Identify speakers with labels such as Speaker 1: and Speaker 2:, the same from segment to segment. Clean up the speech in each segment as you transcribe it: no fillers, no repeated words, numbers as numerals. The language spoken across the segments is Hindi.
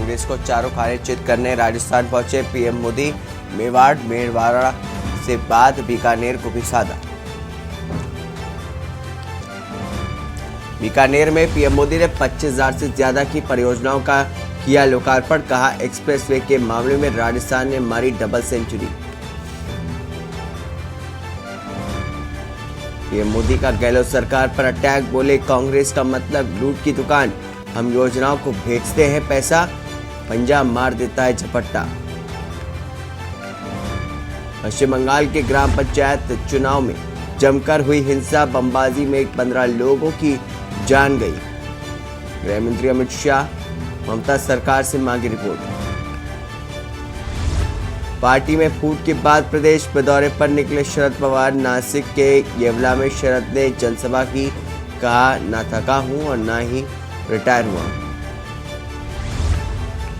Speaker 1: कांग्रेस को चारों खाने चित करने राजस्थान पहुंचे पीएम मोदी। मेवाड़ से बाद बीकानेर को भी साधा। बीकानेर में पीएम मोदी ने 25,000 से ज्यादा की परियोजनाओं का किया लोकार्पण। कहा, एक्सप्रेसवे के मामले में राजस्थान ने मारी डबल सेंचुरी। पीएम मोदी का गहलोत सरकार पर अटैक। बोले, कांग्रेस का मतलब लूट की दुकान, हम योजनाओं को भेजते हैं पैसा, पंजाब मार देता है झपट्टा। पश्चिम बंगाल के ग्राम पंचायत चुनाव में जमकर हुई हिंसा, बमबाजी में 15 लोगों की जान गई। गृह मंत्री अमित शाह ममता सरकार से मांगी रिपोर्ट। पार्टी में फूट के बाद प्रदेश में दौरे पर निकले शरद पवार। नासिक के येवला में शरद ने जनसभा की। कहा, ना थका हूं और ना ही रिटायर हुआ।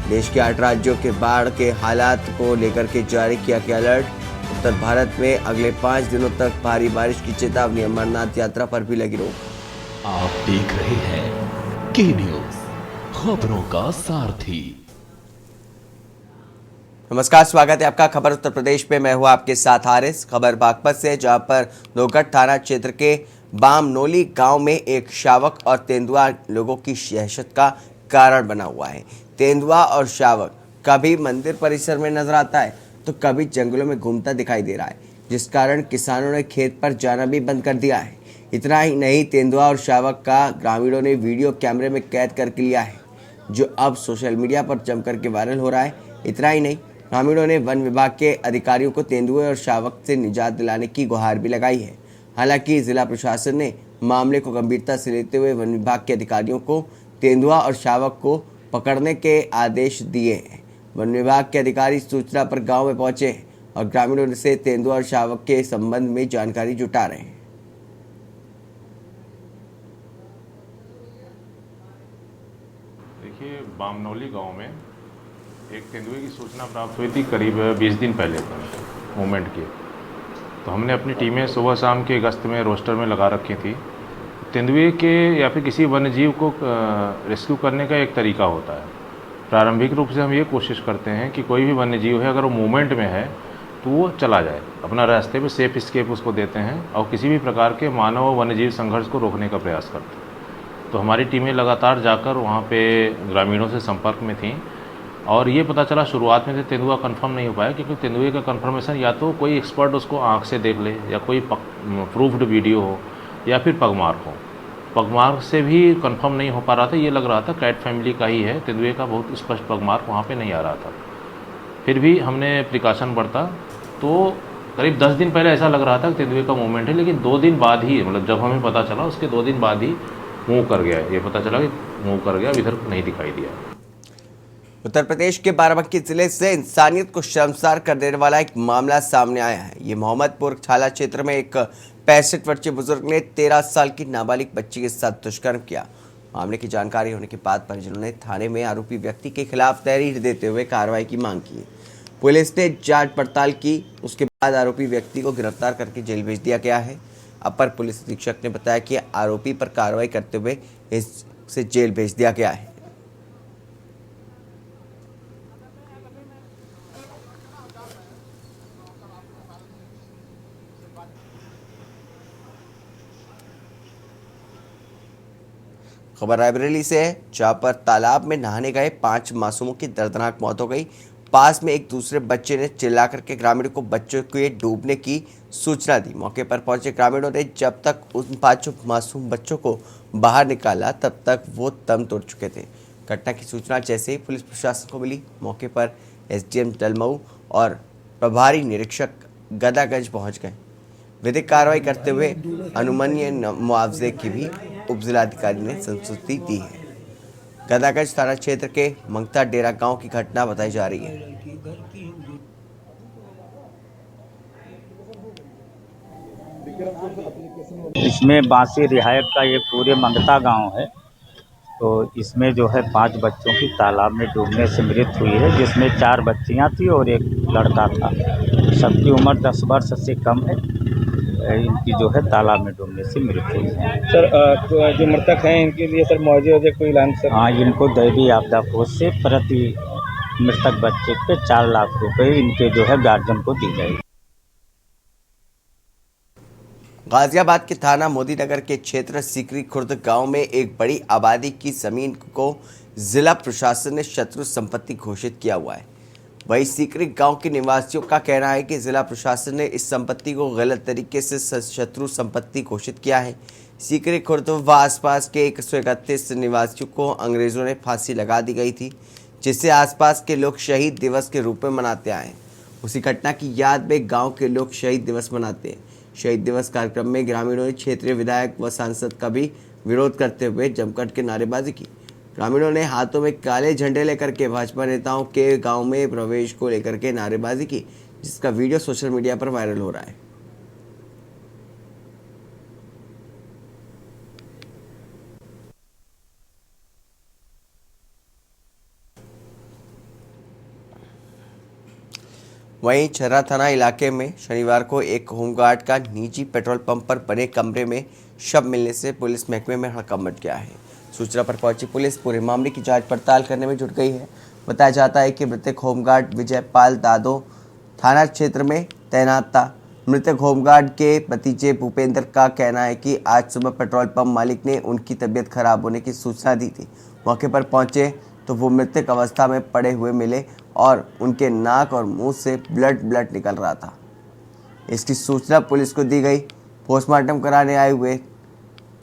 Speaker 1: देश के 8 राज्यों के बाढ़ के हालात को लेकर के जारी किया गया अलर्ट। उत्तर भारत में अगले 5 दिनों तक भारी बारिश की चेतावनी। अमरनाथ यात्रा पर भी लगी रोक।
Speaker 2: आप देख रहे हैं के न्यूज, खबरों का सारथी।
Speaker 1: नमस्कार, स्वागत है आपका खबर उत्तर प्रदेश में। मैं हूं आपके साथ हारिस। खबर बागपत से, जहां पर नौगढ़ थाना क्षेत्र के बामनोली गांव में एक शावक और तेंदुआ लोगों की दहशत का कारण बना हुआ है। तेंदुआ और शावक कभी मंदिर परिसर में नजर आता है तो कभी जंगलों में घूमता दिखाई दे रहा है, जिस कारण किसानों ने खेत पर जाना भी बंद कर दिया है। इतना ही नहीं, तेंदुआ और शावक का ग्रामीणों ने वीडियो कैमरे में कैद करके लिया है, जो अब सोशल मीडिया पर जमकर के वायरल हो रहा है। इतना ही नहीं, ग्रामीणों ने वन विभाग के अधिकारियों को तेंदुए और शावक से निजात दिलाने की गुहार भी लगाई है। हालांकि जिला प्रशासन ने मामले को गंभीरता से लेते हुए वन विभाग के अधिकारियों को तेंदुआ और शावक को पकड़ने के आदेश दिए हैं। वन विभाग के अधिकारी सूचना पर गांव में पहुंचे और ग्रामीणों से तेंदुआ और शावक के संबंध में जानकारी जुटा रहे हैं।
Speaker 3: देखिए, बामनोली गांव में एक तेंदुए की सूचना प्राप्त हुई थी करीब 20 दिन पहले मूवमेंट की। तो हमने अपनी टीमें सुबह शाम के गश्त में रोस्टर में लगा रखी थी। तेंदुए के या फिर किसी वन्यजीव को रेस्क्यू करने का एक तरीका होता है। प्रारंभिक रूप से हम ये कोशिश करते हैं कि कोई भी वन्यजीव है, अगर वो मूवमेंट में है तो वो चला जाए, अपना रास्ते में सेफ स्केप उसको देते हैं और किसी भी प्रकार के मानव वन्यजीव संघर्ष को रोकने का प्रयास करते हैं। तो हमारी टीमें लगातार जाकर वहाँ पे ग्रामीणों से संपर्क में थीं और ये पता चला शुरुआत में तेंदुआ कंफर्म नहीं हो पाया, क्योंकि तेंदुए का कंफर्मेशन या तो कोई एक्सपर्ट उसको आँख से देख ले या कोई प्रूफ्ड वीडियो हो या फिर पगमार्क हो। पगमार्क से भी कंफर्म नहीं हो पा रहा था। ये लग रहा था कैट फैमिली का ही है, तेंदुए का बहुत स्पष्ट पगमार्क वहाँ पे नहीं आ रहा था। फिर भी हमने प्रिकॉशन बरता तो करीब 10 दिन पहले ऐसा लग रहा था कि तेंदुए का मूवमेंट है, लेकिन 2 दिन बाद ही, मतलब जब हमें पता चला उसके 2 दिन बाद ही मूव कर गया। ये पता चला कि मूव कर गया, इधर नहीं दिखाई दिया।
Speaker 1: उत्तर प्रदेश के बाराबंकी जिले से इंसानियत को शर्मसार कर देने वाला एक मामला सामने आया है। ये मोहम्मदपुर थाना क्षेत्र में एक 65 वर्षीय बुजुर्ग ने 13 साल की नाबालिग बच्ची के साथ दुष्कर्म किया। मामले की जानकारी होने के बाद परिजनों ने थाने में आरोपी व्यक्ति के खिलाफ तहरीर देते हुए कार्रवाई की मांग की। पुलिस ने जांच पड़ताल की, उसके बाद आरोपी व्यक्ति को गिरफ्तार करके जेल भेज दिया गया है। अपर पुलिस अधीक्षक ने बताया कि आरोपी पर कार्रवाई करते हुए इसे जेल भेज दिया गया है। खबर रायबरेली से है, जहां पर तालाब में नहाने गए 5 मासूमों की दर्दनाक मौत हो गई। पास में एक दूसरे बच्चे ने चिल्लाकर के ग्रामीणों को बच्चों के डूबने की सूचना दी। मौके पर पहुंचे ग्रामीणों ने जब तक उन 5 मासूम बच्चों को बाहर निकाला, तब तक वो दम तोड़ चुके थे। घटना की सूचना जैसे ही पुलिस प्रशासन को मिली, मौके पर एसडीएम दलमऊ और प्रभारी निरीक्षक गदागंज पहुंच गए। विधिक कार्रवाई करते हुए अनुमन्य मुआवजे की भी उप जिलाधिकारी ने संस्तुति दी है। गदागंज थाना क्षेत्र के मंगता डेरा गांव की घटना बताई जा रही है।
Speaker 4: इसमें बांसी रिहायत का ये पूरे मंगता गांव है। तो इसमें जो है 5 बच्चों की तालाब में डूबने से मृत्यु हुई है, जिसमें 4 बच्चियां थी और एक लड़का था। सबकी उम्र 10 वर्ष से कम है। इनकी जो है तालाब में डूबने से मृत्यु हुई है।
Speaker 5: सर तो जो मृतक हैं इनके लिए सर मुआवजे वजह कोई ऐलान सर?
Speaker 4: हाँ, इनको दैवीय आपदा कोष से प्रति मृतक बच्चे पे 4 लाख रुपए इनके जो है गार्जियन को दी जाएगी।
Speaker 1: गाजियाबाद के थाना मोदीनगर के क्षेत्र सीकरी खुर्द गांव में एक बड़ी आबादी की जमीन को जिला प्रशासन ने शत्रु संपत्ति घोषित किया हुआ है। वहीं सीकरी गांव के निवासियों का कहना है कि जिला प्रशासन ने इस संपत्ति को गलत तरीके से शत्रु संपत्ति घोषित किया है। सीकरी खुर्द व आसपास के 131 निवासियों को अंग्रेजों ने फांसी लगा दी गई थी, जिसे आसपास के लोग शहीद दिवस के रूप में मनाते आए। उसी घटना की याद में गांव के लोग शहीद दिवस मनाते हैं। शहीद दिवस कार्यक्रम में ग्रामीणों ने क्षेत्रीय विधायक व सांसद का भी विरोध करते हुए जमकर के नारेबाजी की। ग्रामीणों ने हाथों में काले झंडे लेकर के भाजपा नेताओं के गांव में प्रवेश को लेकर के नारेबाजी की, जिसका वीडियो सोशल मीडिया पर वायरल हो रहा है। वहीं छर्रा थाना इलाके में शनिवार को एक होमगार्ड का निजी पेट्रोल पंप पर बने कमरे में शव मिलने से पुलिस महकमे में हड़कंप मच गया है। सूचना पर पहुंची पुलिस पूरे मामले की जांच पड़ताल करने में जुट गई है। बताया जाता है कि मृतक होमगार्ड विजयपाल दादो थाना क्षेत्र में तैनात था। मृतक होमगार्ड के भतीजे भूपेंद्र का कहना है कि आज सुबह पेट्रोल पंप मालिक ने उनकी तबीयत खराब होने की सूचना दी थी। मौके पर पहुंचे तो वो मृतक अवस्था में पड़े हुए मिले और उनके नाक और मुंह से ब्लड निकल रहा था। इसकी सूचना पुलिस को दी गई। पोस्टमार्टम कराने आए हुए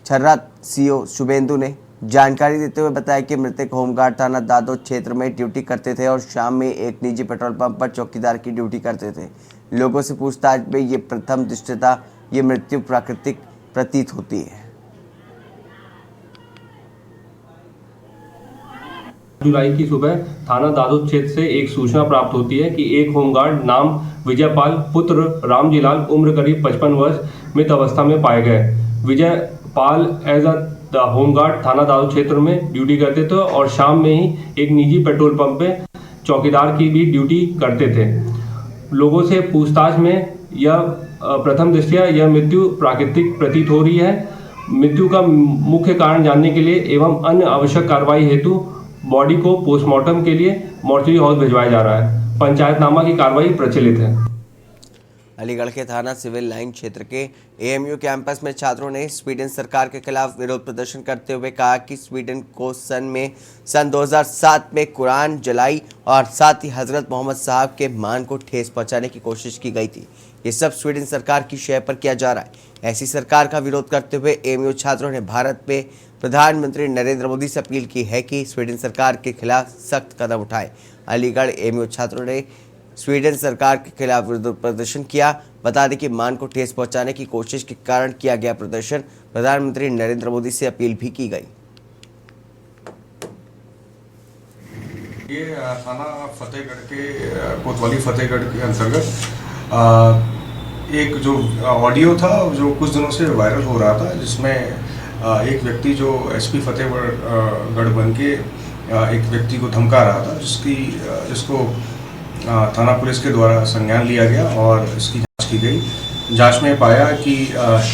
Speaker 1: छर्रा सीओ शुभेंदु ने जानकारी देते हुए बताया कि मृतक होमगार्ड थाना दादो क्षेत्र में ड्यूटी करते थे और शाम में एक निजी पेट्रोल पंप पर चौकीदार की ड्यूटी करते थे। लोगों से पूछताछ में ये प्रथम दृष्टया ये मृत्यु प्राकृतिक प्रतीत होती है।
Speaker 6: जुलाई की सुबह थाना दादो क्षेत्र से एक सूचना प्राप्त होती है कि एक होमगार्ड नाम विजयपाल पुत्र रामजीलाल उम्र करीब 55 वर्ष मृत अवस्था में पाए गए। विजयपाल एज अ होमगार्ड थाना दादो क्षेत्र में ड्यूटी करते थे और शाम में ही एक निजी पेट्रोल पंप पे चौकीदार की भी ड्यूटी करते थे। लोगों से पूछताछ में यह प्रथम दृष्टया यह मृत्यु प्राकृतिक प्रतीत हो रही है। मृत्यु का मुख्य कारण जानने के लिए एवं अन्य आवश्यक कार्रवाई हेतु बॉडी को पोस्टमार्टम के लिए मॉर्चरी हाउस भिजवाया जा रहा है। पंचायतनामा की कार्रवाई प्रचलित है।
Speaker 1: अलीगढ़ के थाना सिविल लाइन क्षेत्र के एएमयू कैंपस में छात्रों ने स्वीडन सरकार के खिलाफ विरोध प्रदर्शन करते हुए कहा कि स्वीडन को सन 2007 में कुरान जलाई और साथ ही हजरत मोहम्मद साहब के मान को ठेस पहुंचाने की कोशिश की गई थी। ये सब स्वीडन सरकार की शय पर किया जा रहा है। ऐसी सरकार का विरोध करते हुए एएमयू छात्रों ने भारत में प्रधानमंत्री नरेंद्र मोदी से अपील की है कि स्वीडन सरकार के खिलाफ सख्त कदम उठाए। अलीगढ़ एएमयू छात्रों ने स्वीडन सरकार के खिलाफ विरोध प्रदर्शन किया। बता दें कि मान को ठेस पहुंचाने की कोशिश के कारण किया गया प्रदर्शन। प्रधानमंत्री नरेंद्र मोदी से अपील भी की गई।
Speaker 7: ये थाना फतेहगढ़ के कोतवाली फतेहगढ़ के अंतर्गत एक जो ऑडियो था जो कुछ दिनों से वायरल हो रहा था, जिसमें एक व्यक्ति जो एसपी फतेहगढ़ बन के एक व्यक्ति को धमका रहा था, जिसको थाना पुलिस के द्वारा संज्ञान लिया गया और इसकी जांच की गई। जांच में पाया कि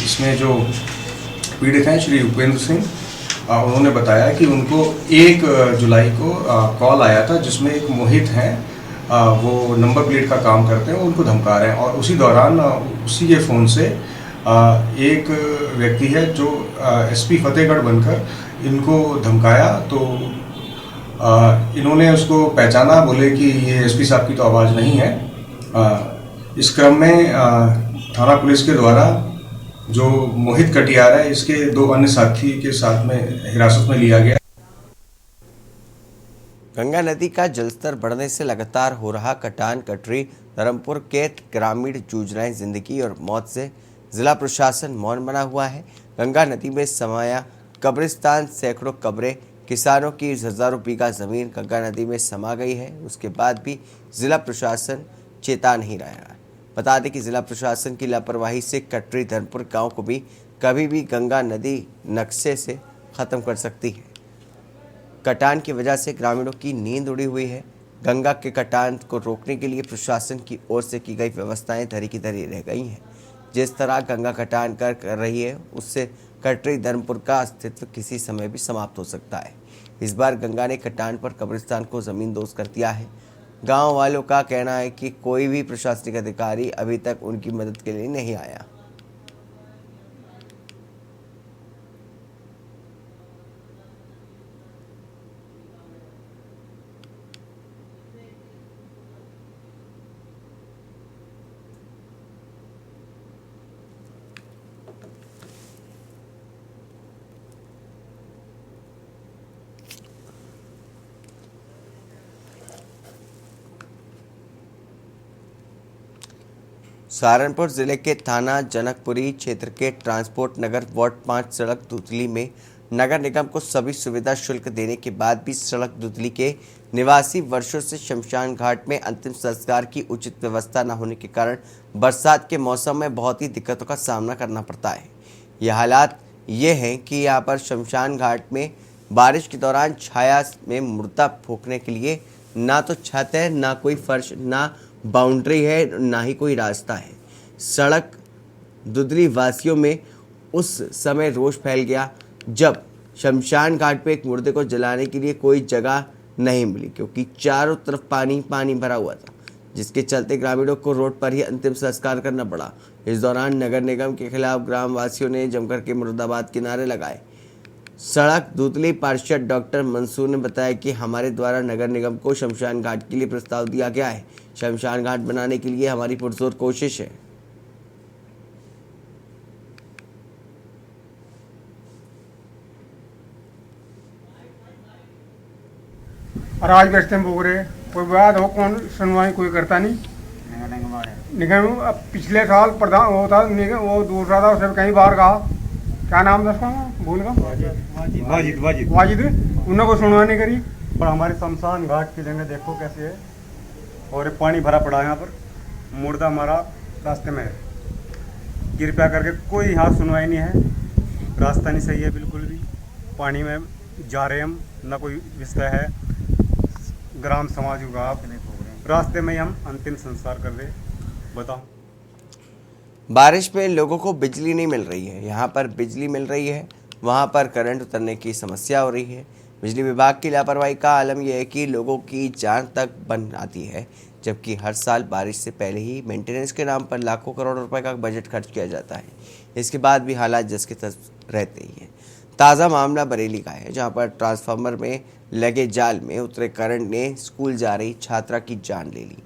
Speaker 7: इसमें जो पीड़ित हैं श्री उपेंद्र सिंह, उन्होंने बताया कि उनको 1 जुलाई को कॉल आया था, जिसमें एक मोहित हैं, वो नंबर प्लेट का काम करते हैं, उनको धमका रहे हैं। और उसी दौरान उसी के फ़ोन से एक व्यक्ति है जो एसपी फतेहगढ़ बनकर इनको धमकाया। तो इन्होंने उसको पहचाना, बोले कि ये एसपी साहब की तो आवाज़ नहीं है। इस क्रम में थाना पुलिस के द्वारा जो मोहित कटियार है, इसके 2 अन्य साथी के साथ में हिरासत में लिया गया।
Speaker 1: गंगा नदी का जलस्तर बढ़ने से लगातार हो रहा कटान कटरी धर्मपुर के ग्रामीण जूझ रहे जिंदगी और मौत से जिला प्रशासन मौन बना हुआ है। गंगा नदी में समाया कब्रिस्तान, सैकड़ों कब्रें, किसानों की हजारों बीघा जमीन गंगा नदी में समा गई है। उसके बाद भी जिला प्रशासन चेता नहीं रहा है। बता दें कि जिला प्रशासन की लापरवाही से कटरी धर्मपुर गांव को भी कभी भी गंगा नदी नक्शे से ख़त्म कर सकती है। कटान की वजह से ग्रामीणों की नींद उड़ी हुई है। गंगा के कटान को रोकने के लिए प्रशासन की ओर से की गई व्यवस्थाएं धरी की धरी रह गई हैं, जिस तरह गंगा कटान कर रही है उससे कटरी धर्मपुर का अस्तित्व किसी समय भी समाप्त हो सकता है। इस बार गंगा ने कटान पर कब्रिस्तान को जमींदोज कर दिया है। गांव वालों का कहना है कि कोई भी प्रशासनिक अधिकारी अभी तक उनकी मदद के लिए नहीं आया। सहारनपुर जिले के थाना जनकपुरी क्षेत्र के ट्रांसपोर्ट नगर वार्ड 5 सड़क दुधली में नगर निगम को सभी सुविधा शुल्क देने के बाद भी सड़क दुधली के निवासी वर्षों से शमशान घाट में अंतिम संस्कार की उचित व्यवस्था न होने के कारण बरसात के मौसम में बहुत ही दिक्कतों का सामना करना पड़ता है। यह हालात ये हैं कि यहाँ पर शमशान घाट में बारिश के दौरान छाया में मुर्दा फूंकने के लिए ना तो छत है, ना कोई फर्श, ना बाउंड्री है, ना ही कोई रास्ता है। सड़क दुधली वासियों में उस समय रोष फैल गया जब शमशान घाट पे एक मुर्दे को जलाने के लिए कोई जगह नहीं मिली, क्योंकि चारों तरफ पानी पानी भरा हुआ था, जिसके चलते ग्रामीणों को रोड पर ही अंतिम संस्कार करना पड़ा। इस दौरान नगर निगम के खिलाफ ग्रामवासियों ने जमकर के मुर्दाबाद के नारे लगाए। सड़क दुधली पार्षद डॉक्टर मंसूर ने बताया कि हमारे द्वारा नगर निगम को शमशान घाट के लिए प्रस्ताव दिया गया है। शमशान घाट बनाने के लिए हमारी पुरजोर कोशिश है।
Speaker 8: और आज बेचते हैं बोगरे, कोई बात हो कौन सुनवाई कोई करता नहीं। निगम अब पिछले साल प्रधान वो था निगम, वो दूसरा था, उसे कहीं बाहर कहा, क्या नाम था उसका, भूल गया, वाजिद, उन्होंने कोई सुनवाई नहीं करी।
Speaker 9: पर हमारे शमशान घाट की जगह देखो कैसी है, और पानी भरा पड़ा है यहाँ पर, मुर्दा हमारा रास्ते में है। कृपया करके कोई यहाँ सुनवाई नहीं है, रास्ता नहीं सही है बिल्कुल भी, पानी में जा रहे हम, ना कोई विषय है। ग्राम समाज होगा, आप रास्ते में ही हम अंतिम संस्कार कर दे, बताओ।
Speaker 1: बारिश में लोगों को बिजली नहीं मिल रही है, यहाँ पर बिजली मिल रही है, वहाँ पर करंट उतरने की समस्या हो रही है। बिजली विभाग की लापरवाही का आलम यह है कि लोगों की जान तक बन आती है, जबकि हर साल बारिश से पहले ही मेंटेनेंस के नाम पर लाखों करोड़ रुपए का बजट खर्च किया जाता है। इसके बाद भी हालात जस के तस रहते ही हैं। ताज़ा मामला बरेली का है, जहां पर ट्रांसफार्मर में लगे जाल में उतरे करंट ने स्कूल जा रही छात्रा की जान ले ली।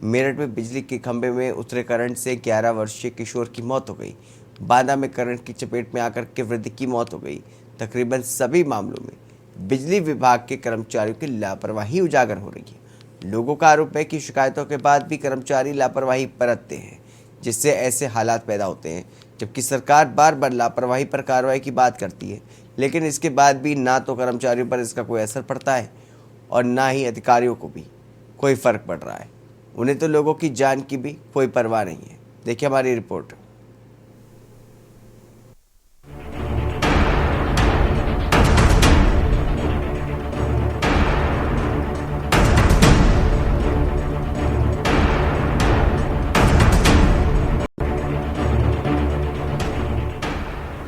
Speaker 1: मेरठ में बिजली के खंभे में उतरे करंट से 11 वर्षीय किशोर की मौत हो गई। बांदा में करंट की चपेट में आकर के वृद्ध की मौत हो गई। तकरीबन सभी मामलों में बिजली विभाग के कर्मचारियों की लापरवाही उजागर हो रही है। लोगों का आरोप है कि शिकायतों के बाद भी कर्मचारी लापरवाही बरतते हैं, जिससे ऐसे हालात पैदा होते हैं। जबकि सरकार बार बार लापरवाही पर कार्रवाई की बात करती है, लेकिन इसके बाद भी ना तो कर्मचारियों पर इसका कोई असर पड़ता है और ना ही अधिकारियों को भी कोई फर्क पड़ रहा है। उन्हें तो लोगों की जान की भी कोई परवाह नहीं है। देखिए हमारी रिपोर्ट।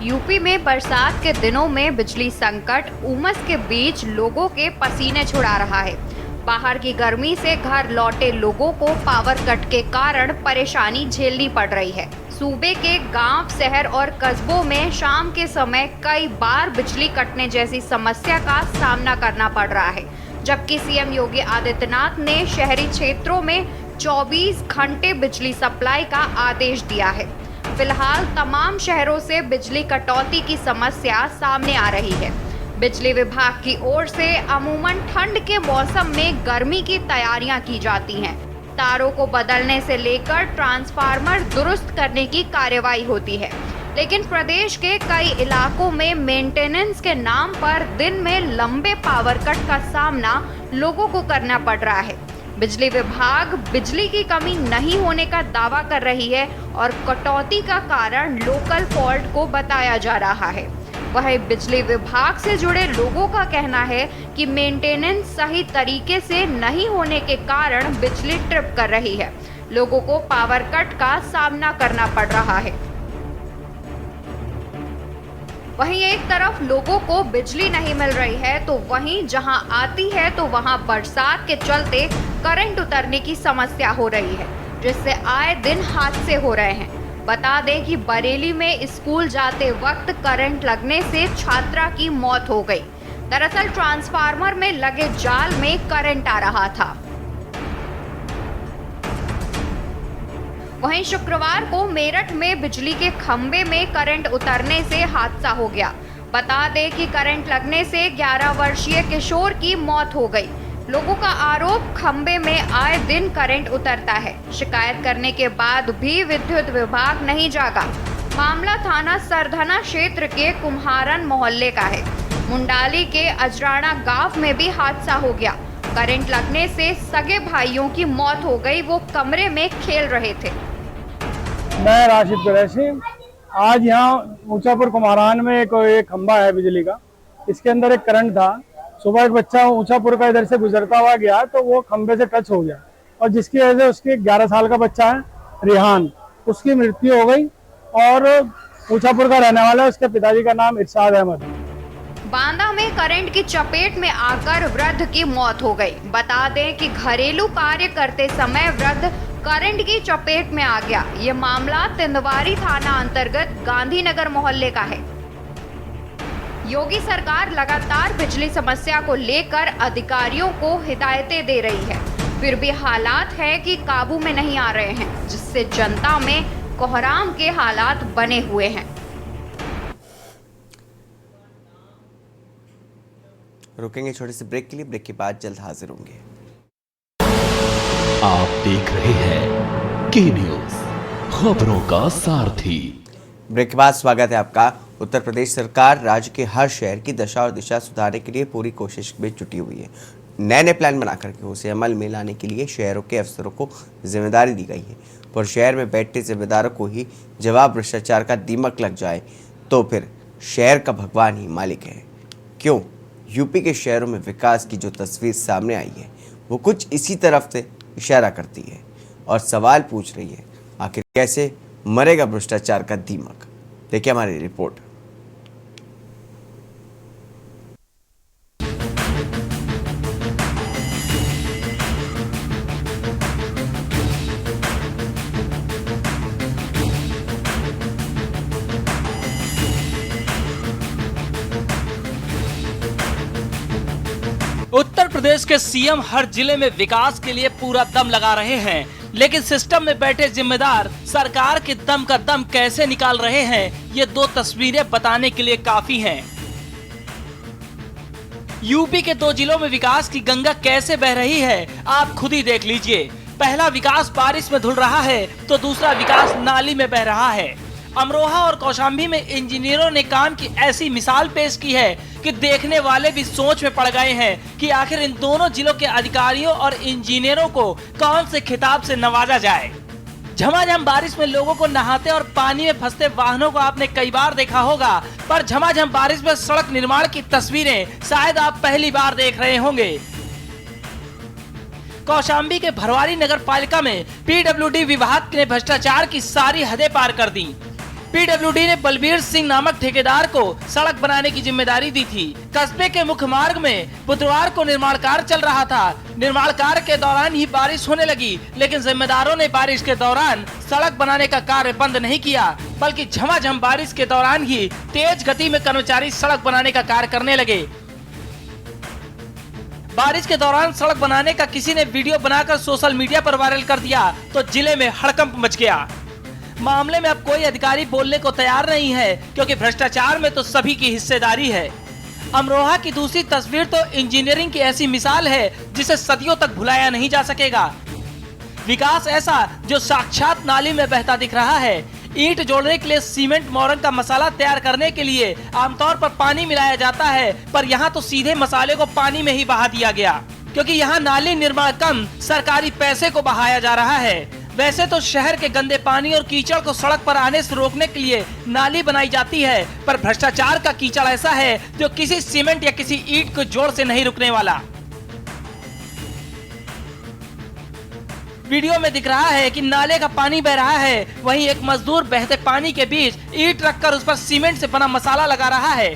Speaker 10: यूपी में बरसात के दिनों में बिजली संकट उमस के बीच लोगों के पसीने छुड़ा रहा है। बाहर की गर्मी से घर लौटे लोगों को पावर कट के कारण परेशानी झेलनी पड़ रही है। सूबे के गांव, शहर और कस्बों में शाम के समय कई बार बिजली कटने जैसी समस्या का सामना करना पड़ रहा है, जबकि सीएम योगी आदित्यनाथ ने शहरी क्षेत्रों में 24 घंटे बिजली सप्लाई का आदेश दिया है। फिलहाल तमाम शहरों से बिजली कटौती की समस्या सामने आ रही है। बिजली विभाग की ओर से अमूमन ठंड के मौसम में गर्मी की तैयारियां की जाती हैं। तारों को बदलने से लेकर ट्रांसफार्मर दुरुस्त करने की कार्यवाही होती है, लेकिन प्रदेश के कई इलाकों में मेंटेनेंस के नाम पर दिन में लंबे पावर कट का सामना लोगों को करना पड़ रहा है। बिजली विभाग बिजली की कमी नहीं होने का दावा कर रही है और कटौती का कारण लोकल फॉल्ट को बताया जा रहा है। वहीं बिजली विभाग से जुड़े लोगों का कहना है कि मेंटेनेंस सही तरीके से नहीं होने के कारण बिजली ट्रिप कर रही है। लोगों को पावर कट का सामना करना पड़ रहा है। वहीं एक तरफ लोगों को बिजली नहीं मिल रही है तो वहीं जहां आती है तो वहां बरसात के चलते करंट उतरने की समस्या हो रही है, जिससे आए दिन हादसे हो रहे हैं। बता दें कि बरेली में स्कूल जाते वक्त करंट लगने से छात्रा की मौत हो गई। दरअसल ट्रांसफार्मर में लगे जाल में करंट आ रहा था। वहीं शुक्रवार को मेरठ में बिजली के खंभे में करंट उतरने से हादसा हो गया। बता दें कि करंट लगने से 11 वर्षीय किशोर की मौत हो गई। लोगों का आरोप खंभे में आए दिन करंट उतरता है। शिकायत करने के बाद भी विद्युत विभाग नहीं जागा। मामला थाना सरधना क्षेत्र के कुम्हारन मोहल्ले का है। मुंडाली के अजराना गांव में भी हादसा हो गया। करंट लगने से सगे भाइयों की मौत हो गई। वो कमरे में खेल रहे थे।
Speaker 8: मैं राशिद कुरैशी। आज यहाँ ऊंचापुर कुम्हारान में एक खंभा है बिजली का, इसके अंदर एक करंट था। सुबह एक बच्चा ऊंचापुर का इधर से गुजरता हुआ गया तो वो खंभे से टच हो गया और जिसकी वजह से उसके 11 साल का बच्चा है रिहान, उसकी मृत्यु हो गई और ऊंचापुर का रहने वाला है। उसके पिताजी का नाम इरशाद अहमद।
Speaker 10: बांदा में करंट की चपेट में आकर वृद्ध की मौत हो गई। बता दें कि घरेलू कार्य करते समय वृद्ध करंट की चपेट में आ गया। ये मामला तिंदवारी थाना अंतर्गत गांधीनगर मोहल्ले का है। योगी सरकार लगातार बिजली समस्या को लेकर अधिकारियों को हिदायतें दे रही है, फिर भी हालात है कि काबू में नहीं आ रहे हैं, जिससे जनता में कोहराम के हालात बने हुए हैं।
Speaker 1: रुकेंगे छोटे से ब्रेक के लिए। ब्रेक के बाद जल्द हाजिर होंगे।
Speaker 2: आप देख रहे हैं के न्यूज, खबरों का सारथी।
Speaker 1: ब्रेक के बाद स्वागत है आपका। उत्तर प्रदेश सरकार राज्य के हर शहर की दशा और दिशा सुधारने के लिए पूरी कोशिश में जुटी हुई है। नए प्लान बना करके उसे अमल में लाने के लिए शहरों के अफसरों को जिम्मेदारी दी गई है। पर शहर में बैठे जिम्मेदारों को ही जवाब भ्रष्टाचार का दीमक लग जाए तो फिर शहर का भगवान ही मालिक है। क्यों? यूपी के शहरों में विकास की जो तस्वीर सामने आई है वो कुछ इसी तरफ से इशारा करती है और सवाल पूछ रही है, आखिर कैसे मरेगा भ्रष्टाचार का दीमक? देखिए हमारी रिपोर्ट।
Speaker 11: उत्तर प्रदेश के सीएम हर जिले में विकास के लिए पूरा दम लगा रहे हैं, लेकिन सिस्टम में बैठे जिम्मेदार सरकार के दम का दम कैसे निकाल रहे हैं, ये दो तस्वीरें बताने के लिए काफी हैं। यूपी के 2 जिलों में विकास की गंगा कैसे बह रही है, आप खुद ही देख लीजिए। पहला विकास बारिश में धुल रहा है तो दूसरा विकास नाली में बह रहा है। अमरोहा और कौशाम्बी में इंजीनियरों ने काम की ऐसी मिसाल पेश की है कि देखने वाले भी सोच में पड़ गए हैं कि आखिर इन दोनों जिलों के अधिकारियों और इंजीनियरों को कौन से खिताब से नवाजा जाए। झमाझम बारिश में लोगों को नहाते और पानी में फंसते वाहनों को आपने कई बार देखा होगा, पर झमाझम बारिश में सड़क निर्माण की तस्वीरें शायद आप पहली बार देख रहे होंगे। कौशाम्बी के भरवारी नगर पालिका में पीडब्ल्यूडी विभाग ने भ्रष्टाचार की सारी हदें पार कर दी। पीडब्ल्यूडी ने बलबीर सिंह नामक ठेकेदार को सड़क बनाने की जिम्मेदारी दी थी। कस्बे के मुख्य मार्ग में बुधवार को निर्माण कार्य चल रहा था। निर्माण कार्य के दौरान ही बारिश होने लगी, लेकिन जिम्मेदारों ने बारिश के दौरान सड़क बनाने का कार्य बंद नहीं किया, बल्कि झमाझम बारिश के दौरान ही तेज गति में कर्मचारी सड़क बनाने का कार्य करने लगे। बारिश के दौरान सड़क बनाने का किसी ने वीडियो बनाकर सोशल मीडिया पर वायरल कर दिया तो जिले में हड़कंप मच गया। मामले में अब कोई अधिकारी बोलने को तैयार नहीं है, क्योंकि भ्रष्टाचार में तो सभी की हिस्सेदारी है। अमरोहा की दूसरी तस्वीर तो इंजीनियरिंग की ऐसी मिसाल है जिसे सदियों तक भुलाया नहीं जा सकेगा। विकास ऐसा जो साक्षात नाली में बहता दिख रहा है। ईंट जोड़ने के लिए सीमेंट मोरंग का मसाला तैयार करने के लिए आमतौर पर पानी मिलाया जाता है, पर यहाँ तो सीधे मसाले को पानी में ही बहा दिया गया, क्योंकि यहाँ नाली निर्माण कम सरकारी पैसे को बहाया जा रहा है। वैसे तो शहर के गंदे पानी और कीचड़ को सड़क पर आने से रोकने के लिए नाली बनाई जाती है, पर भ्रष्टाचार का कीचड़ ऐसा है जो किसी सीमेंट या किसी ईंट को जोड़ से नहीं रुकने वाला। वीडियो में दिख रहा है कि नाले का पानी बह रहा है, वहीं एक मजदूर बहते पानी के बीच ईंट रखकर उस पर सीमेंट से बना मसाला लगा रहा है।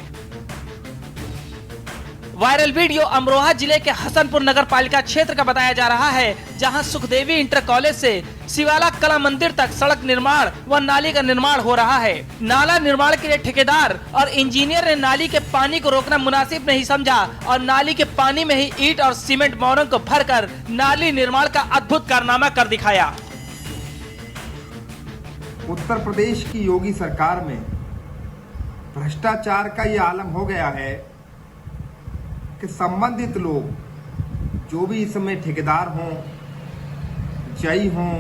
Speaker 11: वायरल वीडियो अमरोहा जिले के हसनपुर नगर पालिका क्षेत्र का बताया जा रहा है, जहां सुखदेवी इंटर कॉलेज से शिवाला कला मंदिर तक सड़क निर्माण व नाली का निर्माण हो रहा है। नाला निर्माण के लिए ठेकेदार और इंजीनियर ने नाली के पानी को रोकना मुनासिब नहीं समझा और नाली के पानी में ही ईंट और सीमेंट मोरंग को भरकर नाली निर्माण का अद्भुत कारनामा कर दिखाया।
Speaker 12: उत्तर प्रदेश की योगी सरकार में भ्रष्टाचार का ये आलम हो गया है कि संबंधित लोग जो भी इसमें ठेकेदार हों, जई हों,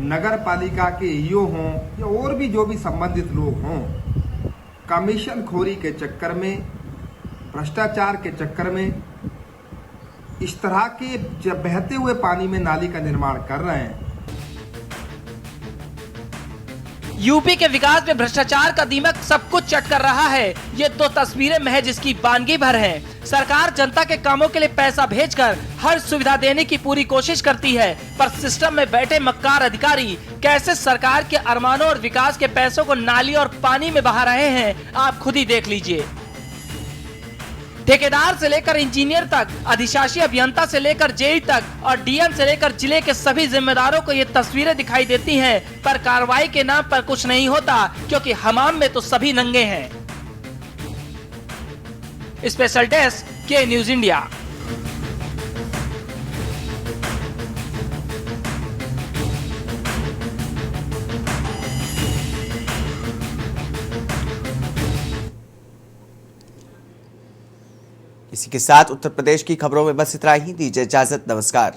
Speaker 12: नगर पालिका के ईओ हों या और भी जो भी संबंधित लोग हों, कमीशन खोरी के चक्कर में, भ्रष्टाचार के चक्कर में इस तरह के जब बहते हुए पानी में नाली का निर्माण कर रहे हैं।
Speaker 11: यूपी के विकास में भ्रष्टाचार का दीमक सब कुछ चट कर रहा है। ये दो तस्वीरें महज इसकी वानगी भर हैं। सरकार जनता के कामों के लिए पैसा भेजकर हर सुविधा देने की पूरी कोशिश करती है, पर सिस्टम में बैठे मक्कार अधिकारी कैसे सरकार के अरमानों और विकास के पैसों को नाली और पानी में बहा रहे हैं, आप खुद ही देख लीजिए। ठेकेदार से लेकर इंजीनियर तक, अधिशासी अभियंता से लेकर जेई तक और डीएम से लेकर जिले के सभी जिम्मेदारों को ये तस्वीरें दिखाई देती हैं, पर कार्रवाई के नाम पर कुछ नहीं होता, क्योंकि हमाम में तो सभी नंगे हैं। स्पेशल डेस्क के न्यूज इंडिया।
Speaker 1: इसी के साथ उत्तर प्रदेश की खबरों में बस इतना ही। दीजिए इजाजत, नमस्कार।